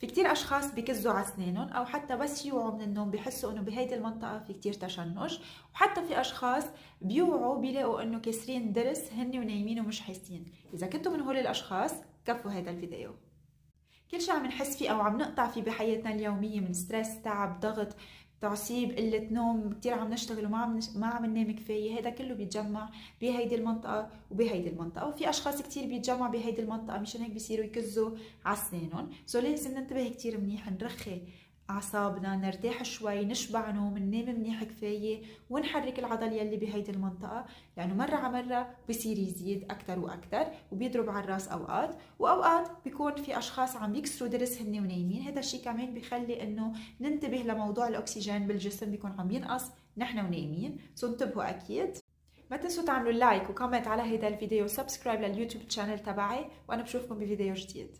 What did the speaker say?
في كتير اشخاص بكزوا على اسنانهم او حتى بس يوعوا من النوم بحسوا انه بهيدي المنطقه في كتير تشنج، وحتى في اشخاص بيوعوا بيلاقوا انه كسرين ضرس هن ونايمين ومش حاسين. اذا كنتوا من هول الاشخاص كفوا هذا الفيديو. كل شيء عم نحس فيه او عم نقطع فيه بحياتنا اليوميه من ستريس، تعب، ضغط، تعصيب، قله نوم، كثير عم نشتغل وما عم ننام كفايه، هذا كله بيتجمع بهيدي المنطقه وبهيدي المنطقه. وفي اشخاص كثير بيتجمعوا بهيدي المنطقه، مشان هيك بيصيروا يكزوا على اسنانهم. لازم ننتبه كثير منيح، نرخي اعصابنا، نرتاح شوي، نشبع نوم، ننام منيح كفايه، ونحرك العضل يلي بهيدي المنطقه، لانه مره على مره بصير يزيد اكثر واكثر وبيضرب على الراس اوقات، واوقات بيكون في اشخاص عم يكسروا ضرس هن ونايمين. هذا الشيء كمان بيخلي انه ننتبه لموضوع الاكسجين بالجسم، بيكون عم ينقص نحن ونايمين. انتبهوا اكيد. ما تنسوا تعملوا لايك وكومنت على هذا الفيديو وسبسكرايب لليوتيوب شانل تبعي، وانا بشوفكم بفيديو جديد.